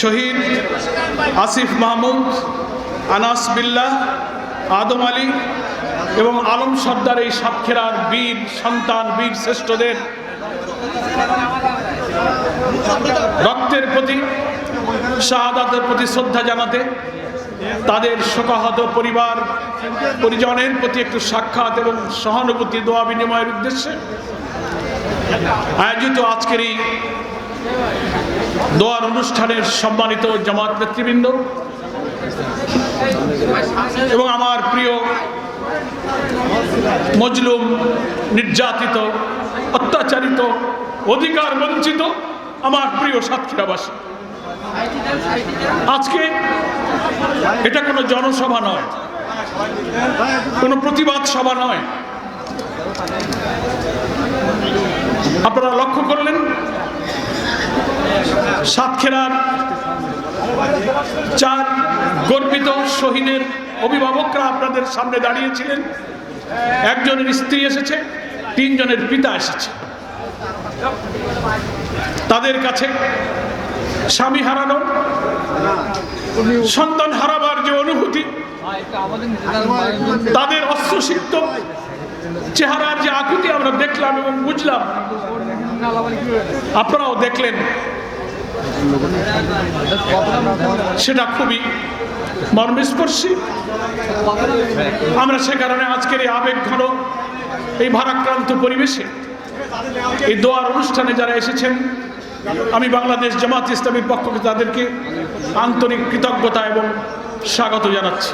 শহীদ আসিফ মাহমুদ, আনাস বিল্লাহ, আদম আলী এবং আলম সর্দার এই সাতক্ষীরার বীর সন্তান, বীর শ্রেষ্ঠদের রক্তের প্রতি, শাহাদাতের প্রতি শ্রদ্ধা জানাতে, তাদের শোকাহত পরিবার পরিজনের প্রতি একটু সাক্ষাৎ এবং সহানুভূতি দোয়া বিনিময়ের উদ্দেশ্যে আয়োজিত আজকের এই দোয়ার অনুষ্ঠানের সম্মানিত জামাত নেতৃবৃন্দ এবং আমার প্রিয় মজলুম, নির্যাতিত, অত্যাচারিত, অধিকার বঞ্চিত আমার প্রিয় সাতক্ষীরাবাসী, আজকে এটা কোনো জনসভা নয়, কোনো প্রতিবাদ সভা নয়। আপনারা লক্ষ্য করলেন সাতক্ষীরার 4 গর্বিত শহীদের অভিভাবকরা আপনাদের সামনে দাঁড়িয়েছিলেন। একজনের স্ত্রী এসেছে, 3 জনের পিতা এসেছে। তাদের কাছে স্বামী হারানো, সন্তান হারাবার যে অনুভূতি, তাদের অশ্রুসিক্ত চেহারার যে আকুতি আমরা দেখলাম এবং বুঝলাম, আপনারাও দেখলেন, সেটা খুবই মর্মস্পর্শী। আমরা সে কারণে আজকের এই আবেগ ঘন, এই ভারাক্রান্ত পরিবেশে এই দোয়ার অনুষ্ঠানে যারা এসেছেন, আমি বাংলাদেশ জামাত ইসলামীর পক্ষ থেকে তাদেরকে আন্তরিক কৃতজ্ঞতা এবং স্বাগত জানাচ্ছি।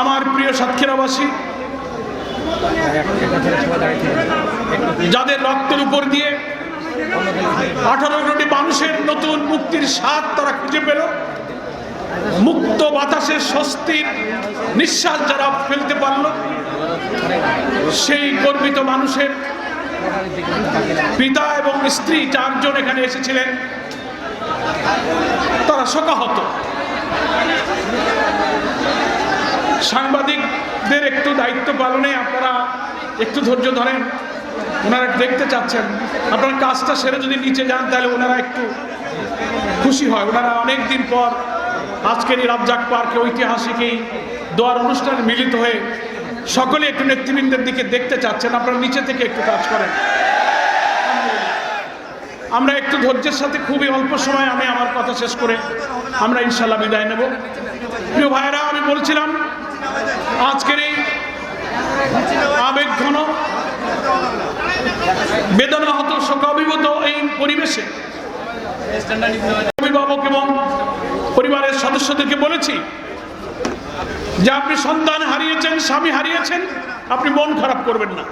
আমার প্রিয় সাতক্ষীরাবাসী, যাদের রক্তের উপর দিয়ে 18 কোটি মানুষের নতুন মুক্তির স্বাদ তারা খুঁজে পেল, মুক্ত বাতাসে স্বস্তির নিঃশ্বাস যারা ফেলতে পারল, সেই গর্বিত মানুষের পিতা এবং স্ত্রী 4 জন এখানে এসেছিলেন। তারা শোকাহত। সাংবাদিকদের একটু দায়িত্ব পালনে আপনারা একটু ধৈর্য ধরেন। ওনারা দেখতে চাচ্ছেন, আপনারা কাজটা সেরে যদি নিচে যান তাহলে ওনারা একটু খুশি হয়। ওনারা অনেকদিন পর আজকের এই রাজ্জাক পার্কে ঐতিহাসিক এই দোয়ার অনুষ্ঠানে মিলিত হয়ে সকলে একটু নেতৃবৃন্দের দিকে দেখতে চাচ্ছেন। আপনারা নিচে থেকে একটু কাজ করেন। আমরা একটু ধৈর্যের সাথে, খুবই অল্প সময় আমি আমার কথা শেষ করে আমরা ইনশাল্লাহ বিদায় নেব। প্রিয় ভাইরা, আমি বলছিলাম আজকের এই আবেগ ঘন, বেদনাহত, শোকাভিভূত এই পরিবেশে অভিভাবক এবং পরিবারের সদস্যদেরকে বলেছি যে আপনি সন্তান হারিয়েছেন, স্বামী হারিয়েছেন, আপনি মন খারাপ করবেন না।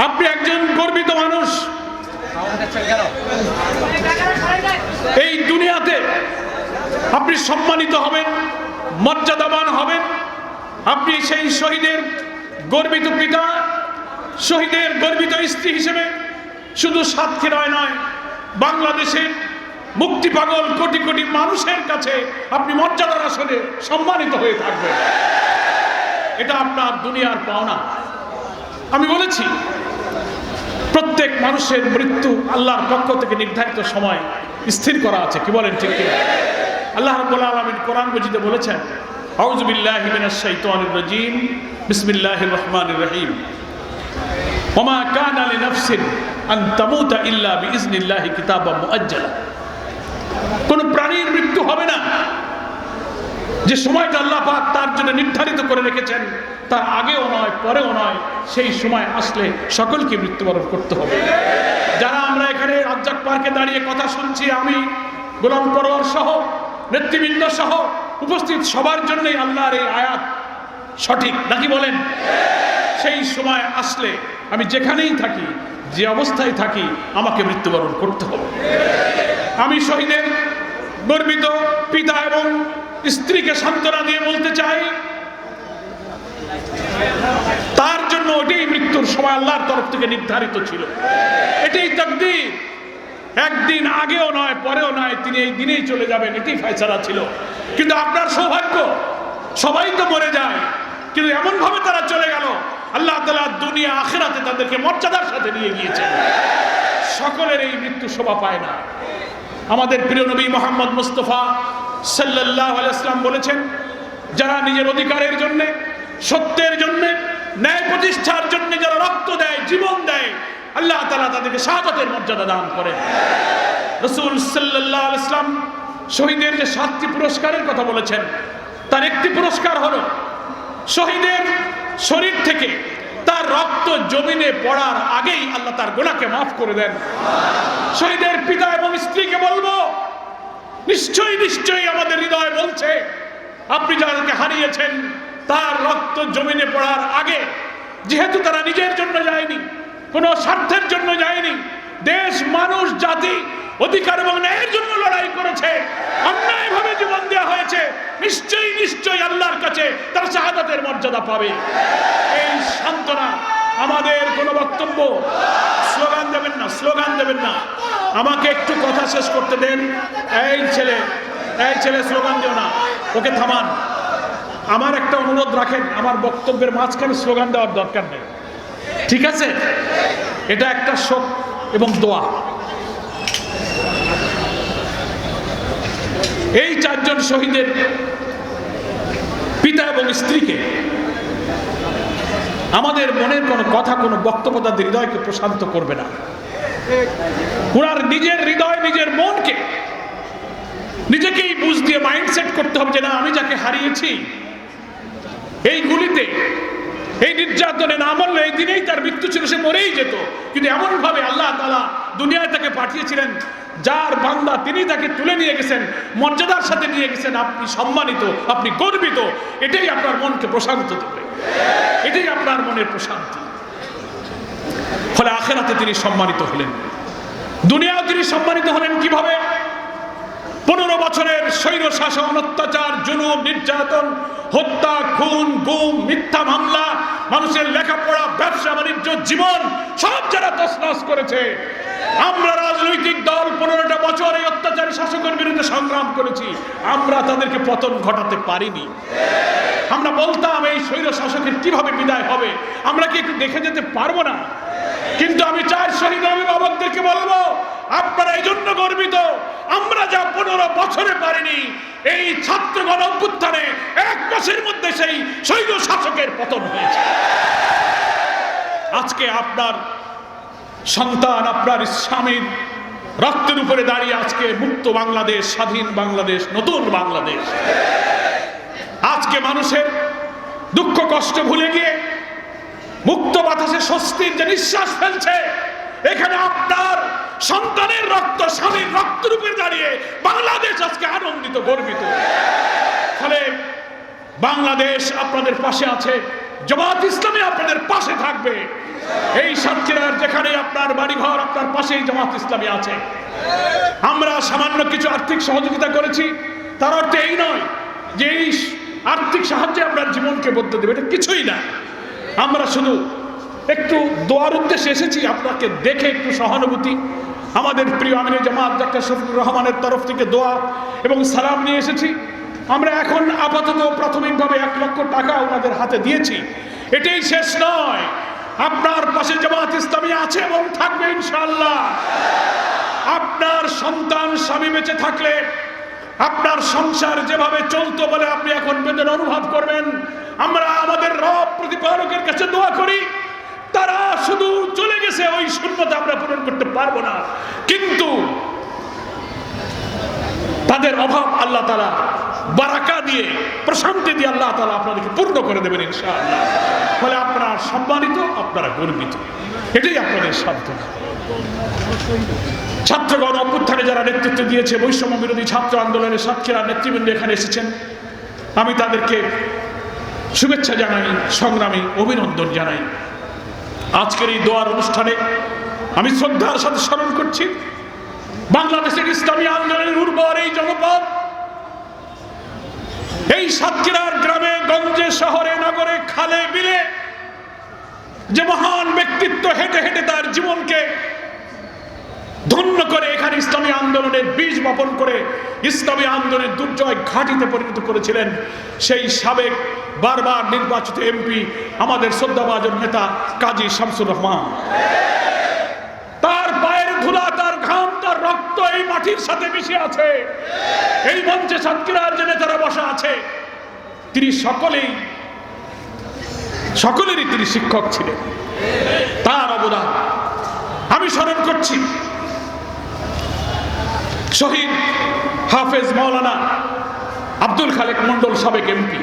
আপনি একজন গর্বিত মানুষ। এই দুনিয়াতে আপনি সম্মানিত হবেন, মর্যাদাবান হবেন। আপনি সেই শহীদের গর্বিত পিতা, শহীদের গর্বিত স্ত্রী হিসেবে শুধু সাতক্ষীরায় নয়, বাংলাদেশের মুক্তি পাগল কোটি কোটি মানুষের কাছে আপনি মর্যাদার আসনে সম্মানিত হয়ে থাকবেন। এটা আপনার দুনিয়ার পাওনা। আমি বলেছি প্রত্যেক মানুষের মৃত্যু আল্লাহর পক্ষ থেকে নির্ধারিত সময় স্থির করা আছে। কি বলেন, ঠিক কিনা? আল্লাহ রাব্বুল আলামিন কোরআন মাজিদে বলেছেন, আউযু বিল্লাহি মিনাশ শাইতানির রাজীম, বিসমিল্লাহির রহমানির রহিম, ওমা কানা লিনাফসিন আন তামুতা ইল্লা বিইজনিল্লাহি কিতাবাম মুআজ্জালা। কোন প্রাণীর মৃত্যু হবে না, যে সময়টা আল্লাহ পাক তার জন্য নির্ধারিত করে রেখেছেন, তার আগেও নয়, পরেও নয়, সেই সময় আসলে সকলকে মৃত্যুবরণ করতে হবে। যারা আমরা এখানে রাজ্জাক পার্কে দাঁড়িয়ে কথা শুনছি, আমি গোলাম পরোয়ার সহ নেতৃবৃন্দ সহ উপস্থিত সবার জন্যই আল্লাহর এই আয়াত সঠিক, নাকি বলেন? সেই সময় আসলে আমি যেখানেই থাকি, যে অবস্থায় থাকি, আমাকে মৃত্যুবরণ করতে হবে। আমি শহীদের গর্বিত পিতা এবং স্ত্রীকে সান্ত্বনা দিয়ে বলতে চাই, তার জন্য ওটাই মৃত্যুর সময় আল্লাহর তরফ থেকে নির্ধারিত ছিল। এটাই তাকদীর। একদিন আগেও নয়, পরেও নয়, তিনি এই দিনেই চলে যাবেন, এটাই ফয়সালা ছিল। কিন্তু আপনার সৌভাগ্য, সবাই তো মরে যায়, কিন্তু এমন ভাবে তারা চলে গেল আল্লাহ তাআলা দুনিয়া আখিরাতে তাদেরকে মর্যাদার সাথে নিয়ে গিয়েছেন। সকলের এই মৃত্যু শোভা পায় না। আমাদের প্রিয় নবী মুহাম্মদ মুস্তাফা সাল্লাল্লাহু আলাইহি ওয়াসাল্লাম বলেছেন, যারা নিজের অধিকারের জন্য, সত্যের জন্য, ন্যায় প্রতিষ্ঠার জন্য যারা রক্ত দেয়, জীবন দেয়, আল্লাহ তাআলা তাদেরকে শাহাদাতের মর্যাদা দান করেন। রাসূল সাল্লাল্লাহু আলাইহি ওয়াসাল্লাম শহীদের যে 7টি পুরস্কারের কথা বলেছেন, তার একটি পুরস্কার হলো শহীদের শরীর থেকে তার রক্ত জমিনে পড়ার আগেই আল্লাহ তার গুনাহকে মাফ করে দেন। শহীদের পিতা এবং স্ত্রীকে বলবো, নিশ্চয়ই নিশ্চয়ই আমাদের হৃদয় বলছে, আপনি যাদেরকে হারিয়েছেন তার রক্ত জমিনে পড়ার আগে, যেহেতু তারা নিজের জন্য যায়নি, কোনো স্বার্থের জন্য যায়নি, দেশ, মানুষ, জাতি, অধিকার এবং ন্যায়ের জন্য লড়াই করেছে, অন্যায়ভাবে জীবন দেওয়া হয়েছে, নিশ্চয়ই নিশ্চয়ই আল্লাহর কাছে তারা শাহাদাতের মর্যাদা পাবে। এই সান্ত্বনা আমাদের কোনো বক্তব্য। স্লোগান দেবেন না, স্লোগান দেবেন না, আমাকে একটু কথা শেষ করতে দেন। এই ছেলে স্লোগান দিও না, ওকে থামান। আমার একটা অনুরোধ রাখেন, আমার বক্তব্যের মাঝখানে স্লোগান দেওয়ার দরকার নেই, ঠিক আছে? এটা একটা শোক এবং দোয়া। এই 4 জন শহীদের পিতা এবং স্ত্রীকে আমাদের মনের কোনো কথা, কোনো বক্তব্য তাদের হৃদয়কে প্রশান্ত করবে না। ওনার নিজের হৃদয়, নিজের মনকে নিজেকেই বুঝ দিয়ে মাইন্ডসেট করতে হবে যে না, আমি যাকে হারিয়েছি এই গুলিতে, এই নির্যাতনে না মরলে এই দিনেই তার মৃত্যু ছিল, সে মরেই যেত। কিন্তু এমন ভাবে আল্লাহ তাআলা দুনিয়ায় তাকে পাঠিয়েছিলেন, যার বান্দা তিনি তাকে তুলে নিয়ে গেছেন, মর্যাদার সাথে নিয়ে গেছেন। আপনি সম্মানিত, আপনি গর্বিত, এটাই আপনার মনকে প্রশান্ত দেবে, এটাই আপনার মনের প্রশান্তি। ফলে আখিরাতে তিনি সম্মানিত হলেন, দুনিয়াও তিনি সম্মানিত হলেন। কিভাবে? 15 বছরের স্বৈর শাসন, অত্যাচার, জুলুম, নির্যাতন, হত্যা, খুন, গুম, মিথ্যা মামলা, মানুষের লেখাপড়া, ব্যবসা বাণিজ্য, জীবন সব যারা তছনছ করেছে, আমরা রাজনৈতিক দল 15টা বছর এই অত্যাচারী শাসকের বিরুদ্ধে সংগ্রাম করেছি, আমরা তাদেরকে পতন ঘটাতে পারিনি। আমরা বলতাম এই স্বৈর শাসকের কিভাবে বিদায় হবে, আমরা কি একটু দেখে যেতে পারবো না? কিন্তু আমি চাই শহীদ অভিভাবকদেরকে বলবো, আপনারা এই জন্য গর্বিত, আমরা যা 15 বছরে পারিনি, এই ছাত্রগণ অভ্যুত্থানে 1 মাসের মধ্যে সেই স্বৈর শাসকের পতন হয়েছে। আজকে আপনার সন্তান, আপনার স্বামীর রক্তের উপরে দাঁড়িয়ে আজকে মুক্ত বাংলাদেশ, স্বাধীন বাংলাদেশ, নতুন বাংলাদেশ। আজকে মানুষের দুঃখ কষ্ট ভুলে গিয়ে মুক্ত বাতাসে স্বস্তির যে নিঃশ্বাস ফেলছে, এখানে আপনার সন্তানের রক্ত, স্বামীর রক্তের উপরে দাঁড়িয়ে বাংলাদেশ আজকে আনন্দিত, গর্বিত। ফলে বাংলাদেশ আপনাদের পাশে আছে, জামাত ইসলামী আপনাদের পাশে থাকবে। এই সাতক্ষীরার যেখানে আপনার বাড়িঘর, আপনার পাশেই জামাত ইসলামী আছে। আমরা সামান্য কিছু আর্থিক সহযোগিতা করেছি, তার অর্থ এই নয় যে এই আর্থিক সাহায্যে আপনার জীবনকে বদলে দেবে, এটা কিছুই না। আমরা শুধু একটু দোয়ার উদ্দেশ্যে এসেছি, আপনাকে দেখে একটু সহানুভূতি। আমাদের প্রিয় আমিরে জামাত ডাক্তার শফিকুর রহমানের তরফ থেকে দোয়া এবং সালাম নিয়ে এসেছি। আমরা এখন আপাতত প্রাথমিকভাবে 1 লক্ষ টাকা ওনাদের হাতে দিয়েছি, এটাই শেষ নয়। আপনার পাশে জামাত ইসলামী আছে এবং থাকবে ইনশাআল্লাহ। আপনার সন্তান, স্বামী বেঁচে থাকলে আপনার সংসার যেভাবে চলতো বলে আপনি এখন বেদনা অনুভব করবেন, আমরা আমাদের রব প্রতিপালকের কাছে দোয়া করি, তারা শুধু চলে গেছে, ওই শূন্যতা আমরা পূরণ করতে পারবো না, কিন্তু তাদের অভাব আল্লাহ তাআলা বারাকা দিয়ে, প্রশান্তি দিয়ে আল্লাহ তাআলা আপনাদেরকে পূর্ণ করে দেবেন ইনশাআল্লাহ। ফলে আপনারা সম্মানিত, আপনারা গর্বিত, এটাই আপনাদের সাধনা। ছাত্রগণ অভ্যুত্থানে যারা নেতৃত্ব দিয়েছে, বৈষম্য বিরোধী ছাত্র আন্দোলনের সাতক্ষীরার নেতৃবৃন্দ এখানে এসেছেন, আমি তাদেরকে শুভেচ্ছা জানাই, সংগ্রামী অভিনন্দন জানাই। আজকের এই দোয়ার অনুষ্ঠানে আমি শ্রদ্ধার সাথে স্মরণ করছি বাংলাদেশের ইসলামী আন্দোলনের উর্বর এই জনপদ, এই সাতক্ষীরার গ্রামে গঞ্জে, শহরে, নগরে, খালে, বিলে যে মহান ব্যক্তিত্ব হেঁটে হেঁটে তার জীবনকে ধন্য করে এখানে ইসলামী আন্দোলন আন্দোলনের বীজ বপন করে ইসলামী আন্দোলনের দুর্জয় ঘাঁটিতে পরিণত করেছিলেন সেই সাবেক বারবার নির্বাচিত এমপি আমাদের শ্রদ্ধাভাজন নেতা কাজী শামসুর রহমান। তার পায়ের ধুলা, তার ঘাম, তার রক্ত এই মাটির সাথে মিশে আছে। এই মঞ্চে সাতক্ষীরার যে নেতারা বসা আছে, তিনি সকলেরই তিনি শিক্ষক ছিলেন। তার অবদান আমি স্মরণ করছি শহীদ হাফেজ মাওলানা আব্দুল খালেক মন্ডল, সাবেক এমপি,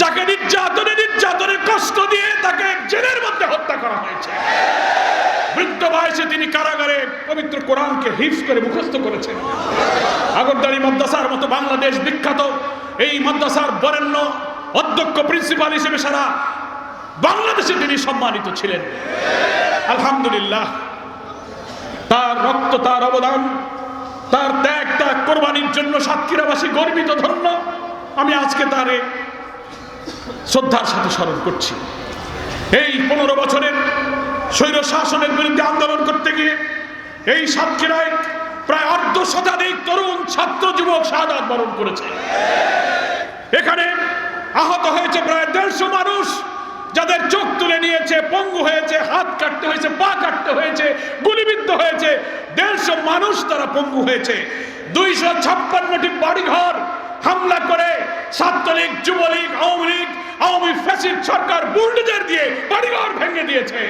যাকে নির্যাতনে কষ্ট দিয়ে তাকে জেলের মধ্যে হত্যা করা হয়েছে। বৃদ্ধ বয়সে তিনি কারাগারে পবিত্র কোরআনকে হিফজ করে মুখস্থ করেছেন। আগরদাড়ি মাদ্রাসার মতো বাংলাদেশ বিখ্যাত এই মাদ্রাসার বরেণ্য অধ্যক্ষ, প্রিন্সিপাল হিসেবে সারা বাংলাদেশে তিনি সম্মানিত ছিলেন। আলহামদুলিল্লাহ, তার রক্ত, তার অবদান, তার ত্যাগ, তার কোরবানির জন্য সাতক্ষীরাবাসী গর্বিত, ধন্য। আমি আজকে তারে শ্রদ্ধার সাথে স্মরণ করছি। এই 15 বছরের স্বৈর শাসনের বিরুদ্ধে আন্দোলন করতে গিয়ে এই সাতক্ষীরায় প্রায় অর্ধ শতাধিক তরুণ ছাত্র যুবক শাহাদাত বরণ করেছে। এখানে আহত হয়েছে প্রায় 150 মানুষ, যাদের চোখ তুলে নিয়েছে, পঙ্গু হয়েছে, হাত কাটতে হয়েছে, পা কাটতে হয়েছে, গুলিবিদ্ধ হয়েছে। 150 মানুষ তারা পঙ্গু হয়েছে। 256টি বাড়িঘর হামলা করে ছাত্রলীগ, যুবলীগ, আওয়ামী লীগ, আওয়ামী ফ্যাসিস্ট সরকার বুলডোজার দিয়ে বাড়িঘর ভেঙে দিয়েছে।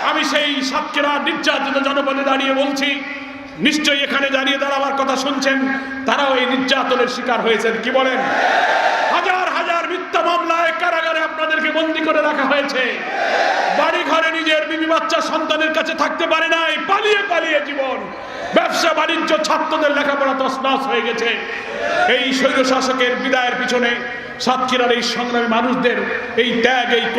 আমি সেই সাতক্ষীরা নির্যাতিত জনপদে দাঁড়িয়ে বলছি, নিশ্চয়ই এখানে দাঁড়িয়ে তারা আমার কথা শুনছেন, তারাও এই নির্যাতনের শিকার হয়েছেন। কি বলেন? হাজার হাজার মিথ্যা মামলায় কারাগারে আপনাদেরকে বন্দী করে রাখা হয়েছে। বাড়ি ঘরে নিজের বিবি বাচ্চা সন্তানের কাছে থাকতে পারে নাই, পালিয়ে পালিয়ে জীবন, ব্যবসা বাণিজ্য, ছাত্রদের লেখাপড়া তছনছ হয়ে গেছে। এই স্বৈর শাসকের বিদায়ের পিছনে সাতক্ষীরার এই সংগ্রামী মানুষদের এই ত্যাগ, এই